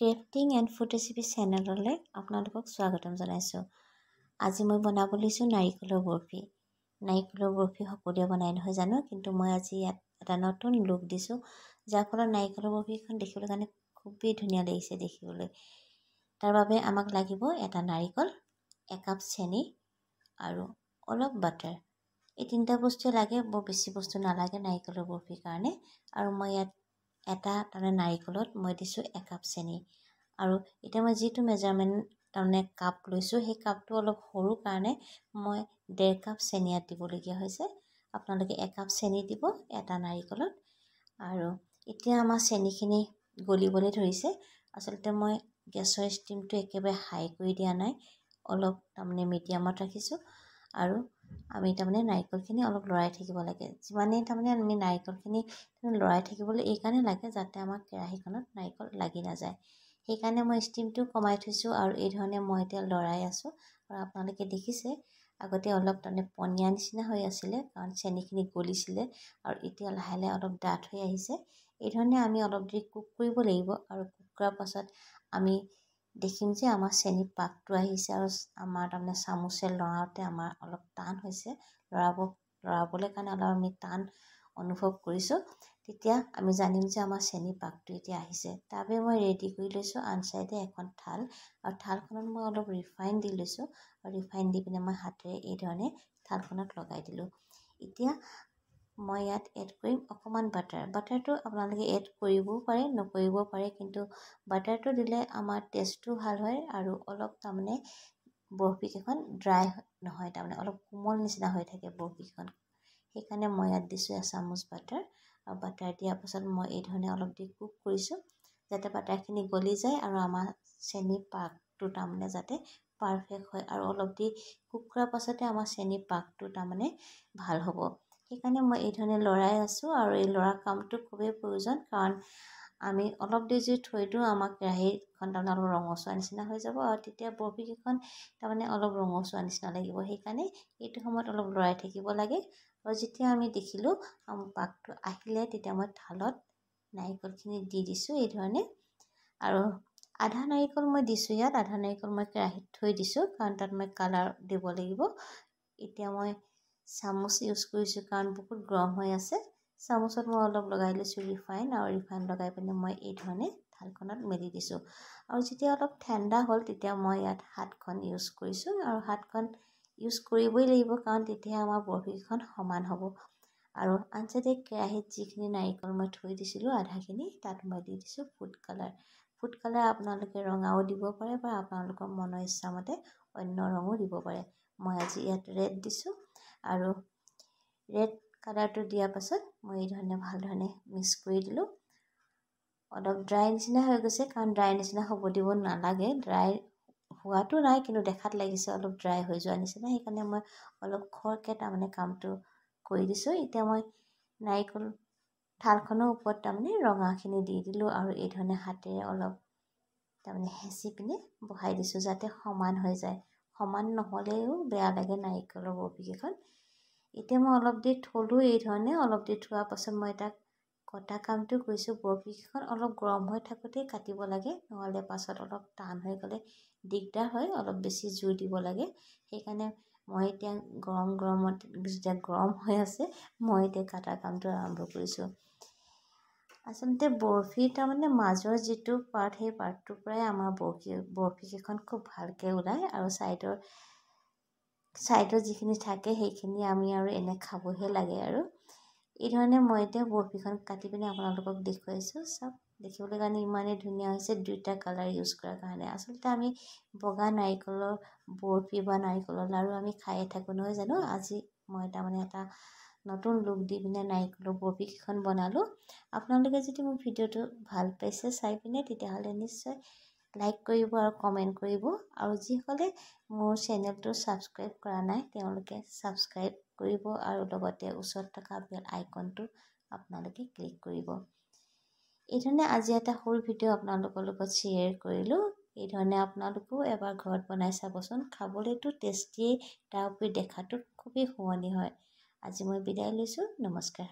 ক্ৰেফটিং and food recipe চেনেললৈ আপোনালোকক স্বাগতম জনাইছোঁ। আজি মই বনাব লৈছোঁ নাৰিকলৰ বৰফি। নাৰিকলৰ বৰফি সকলোৱে বনাই নহয় জানো, কিন্তু মই আজি ইয়াত এটা নতুন লুক দিছোঁ, যাৰ ফলত নাৰিকলৰ বৰফিখন দেখিবলৈ কাৰণে খুবেই ধুনীয়া লাগিছে দেখিবলৈ। তাৰ বাবে আমাক লাগিব এটা নাৰিকল, একাপ চেনি আৰু অলপ বাটাৰ। এই তিনিটা বস্তুৱে লাগে, বৰ বেছি বস্তু নালাগে নাৰিকলৰ বৰফিৰ কাৰণে। আৰু মই ইয়াত এটা নাৰিকলত মই দিছোঁ একাপ চেনি। আৰু এতিয়া মই যিটো মেজাৰমেণ্ট কাপ লৈছোঁ, সেই কাপটো অলপ সৰু কাৰণে মই 1.5 কাপ চেনি ইয়াত দিবলগীয়া হৈছে। আপোনালোকে একাপ চেনি দিব এটা নাৰিকলত। আৰু এতিয়া আমাৰ চেনিখিনি গলিবলৈ ধৰিছে। আচলতে মই গেছৰ ষ্টিমটো একেবাৰে হাই কৰি দিয়া নাই, অলপ মিডিয়ামত ৰাখিছোঁ। আৰু আমি নাৰিকলখিনি অলপ লৰাই থাকিব লাগে। যিমানেই আমি নাৰিকলখিনি লৰাই থাকিবলৈ এই কাৰণে লাগে, যাতে আমাৰ কেৰাহীখনত নাৰিকল লাগি নাযায়। সেইকাৰণে মই ষ্টিমটো কমাই থৈছোঁ আৰু এই ধৰণে মই এতিয়া লৰাই আছোঁ। আৰু আপোনালোকে দেখিছে আগতে অলপ পনীয়া নিচিনা হৈ আছিলে, কাৰণ চেনিখিনি গলিছিলে, আৰু এতিয়া লাহে লাহে অলপ ডাঠ হৈ আহিছে। এই ধৰণে আমি অলপ দেৰি কুক কৰিব লাগিব। আৰু কুক কৰাৰ পাছত আমি দেখিম যে আমাৰ চেনি পাকটো আহিছে, আৰু আমাৰ চামুচে লৰাওঁতে আমাৰ অলপ টান হৈছে। লৰাবলৈ কাৰণে অলপ আমি টান অনুভৱ কৰিছোঁ। তেতিয়া আমি জানিম যে আমাৰ চেনি পাকটো এতিয়া আহিছে। তাৰ বাবে মই ৰেডি কৰি লৈছোঁ আন চাইডে এখন থাল, আৰু থালখনত মই অলপ ৰিফাইন দি লৈছোঁ। আৰু ৰিফাইন দি পিনে মই হাতেৰে এই ধৰণে থালখনত লগাই দিলোঁ। এতিয়া মই ইয়াত এড কৰিম অকণমান বাটাৰ। বাটাৰটো আপোনালোকে এড কৰিবও পাৰে, নকৰিবও পাৰে, কিন্তু বাটাৰটো দিলে আমাৰ টেষ্টটো ভাল হয়, আৰু অলপ বৰফিকেইখন ড্ৰাই নহয়, অলপ কোমল নিচিনা হৈ থাকে বৰফিকেইখন। সেইকাৰণে মই ইয়াত দিছোঁ এচামুচ বাটাৰ। আৰু বাটাৰ দিয়াৰ পাছত মই এই ধৰণে অলপ দেৰি কুক কৰিছোঁ, যাতে বাটাৰখিনি গলি যায় আৰু আমাৰ চেনি পাকটো যাতে পাৰফেক্ট হয়। আৰু অলপ দেৰি কুক কৰাৰ পাছতে আমাৰ চেনি পাকটো ভাল হ'ব। সেইকাৰণে মই এই ধৰণে লৰাই আছোঁ। আৰু এই লৰা কামটো খুবেই প্ৰয়োজন, কাৰণ আমি অলপ দেৰি যদি থৈ দিওঁ, আমাৰ কেৰাহীখন অলপ ৰঙচুৱা নিচিনা হৈ যাব, আৰু তেতিয়া বৰফিকেইখন অলপ ৰঙচুৱা নিচিনা লাগিব। সেইকাৰণে এইটো সময়ত অলপ লৰাই থাকিব লাগে। আৰু যেতিয়া আমি দেখিলোঁ পাকটো আহিলে, তেতিয়া মই থালত নাৰিকলখিনি দি দিছোঁ এই ধৰণে। আৰু আধা নাৰিকল মই দিছোঁ ইয়াত, আধা নাৰিকল মই কেৰাহীত থৈ দিছোঁ, কাৰণ তাত মই কালাৰ দিব লাগিব। এতিয়া মই চামুচ ইউজ কৰিছোঁ, কাৰণ বহুত গৰম হৈ আছে। চামুচত মই অলপ লগাই লৈছোঁ ৰিফাইন, আৰু ৰিফাইন লগাই পিনে মই এই ধৰণে থালখনত মেলি দিছোঁ। আৰু যেতিয়া অলপ ঠাণ্ডা হ'ল, তেতিয়া মই ইয়াত হাতখন ইউজ কৰিছোঁ। আৰু হাতখন ইউজ কৰিবই লাগিব, কাৰণ তেতিয়াহে আমাৰ বৰফিকেইখন সমান হ'ব। আৰু আনচাইডে কেৰাহীত যিখিনি নাৰিকল মই থৈ দিছিলোঁ আধাখিনি, তাত মই দি দিছোঁ ফুড কালাৰ। ফুড কালাৰ আপোনালোকে ৰঙাও দিব পাৰে, বা আপোনালোকৰ মনৰ ইচ্ছামতে অন্য ৰঙো দিব পাৰে। মই আজি ইয়াত ৰেড দিছোঁ। আৰু ৰেড কালাৰটো দিয়াৰ পাছত মই এই ধৰণে ভাল ধৰণে মিক্স কৰি দিলোঁ। অলপ ড্ৰাই নিচিনা হৈ গৈছে, কাৰণ ড্ৰাই নিচিনা হ'ব দিব নালাগে। ড্ৰাই হোৱাটো নাই, কিন্তু দেখাত লাগিছে অলপ ড্ৰাই হৈ যোৱা নিচিনা। সেইকাৰণে মই অলপ খৰকৈ কামটো কৰি দিছোঁ। এতিয়া মই নাৰিকল থালখনৰ ওপৰত ৰঙাখিনি দি দিলোঁ, আৰু এই ধৰণে হাতেৰে অলপ হেঁচি পিনে বহাই দিছোঁ, যাতে সমান হৈ যায়। সমান নহ'লেও বেয়া লাগে নাৰিকলৰ বৰফিকেইখন। এতিয়া মই অলপ দেৰি থলোঁ এই ধৰণে। অলপ দেৰি থোৱাৰ পাছত মই তাক কটা কামটো কৰিছোঁ। বৰফিকেইখন অলপ গৰম হৈ থাকোঁতেই কাটিব লাগে, নহ'লে পাছত অলপ টান হৈ গ'লে দিগদাৰ হয়। অলপ বেছি জোৰ দিব লাগে। সেইকাৰণে মই এতিয়া গৰমত যেতিয়া গৰম হৈ আছে, মই এতিয়া কাটা কামটো আৰম্ভ কৰিছোঁ। আচলতে বৰফিৰ মাজৰ যিটো পাৰ্ট, সেই পাৰ্টটোৰ পৰাই আমাৰ বৰফিকেইখন খুব ভালকৈ ওলায়। আৰু ছাইডত যিখিনি থাকে সেইখিনি আমি আৰু এনে খাবহে লাগে। আৰু এই ধৰণে মই এতিয়া বৰফিখন কাটি পিনে আপোনালোকক দেখুৱাইছোঁ। চব দেখিবলৈ কাৰণে ইমানেই ধুনীয়া হৈছে, দুইটা কালাৰ ইউজ কৰাৰ কাৰণে। আচলতে আমি বগা নাৰিকলৰ বৰফি বা নাৰিকলৰ লাৰু আমি খায়ে থাকোঁ নহয় জানো। আজি মই এটা নতুন লুক দি পিনে নাৰিকলৰ বৰফিকেইখন বনালোঁ। আপোনালোকে যদি মোৰ ভিডিঅ'টো ভাল পাইছে চাই পিনে, তেতিয়াহ'লে নিশ্চয় লাইক কৰিব আৰু কমেণ্ট কৰিব। আৰু যিসকলে মোৰ চেনেলটো ছাবস্ক্ৰাইব কৰা নাই, তেওঁলোকে ছাবস্ক্ৰাইব কৰিব, আৰু লগতে ওচৰত থকা বেল আইকনটো আপোনালোকে ক্লিক কৰিব। এই ধৰণে আজি এটা সৰু ভিডিঅ' আপোনালোকৰ লগত শ্বেয়াৰ কৰিলোঁ। এই ধৰণে আপোনালোকেও এবাৰ ঘৰত বনাই চাবচোন। খাবলৈতো টেষ্টিয়েই, তাৰ উপৰি দেখাটো খুবেই শুৱনি হয়। আজি মই বিদায় লৈছোঁ। নমস্কাৰ।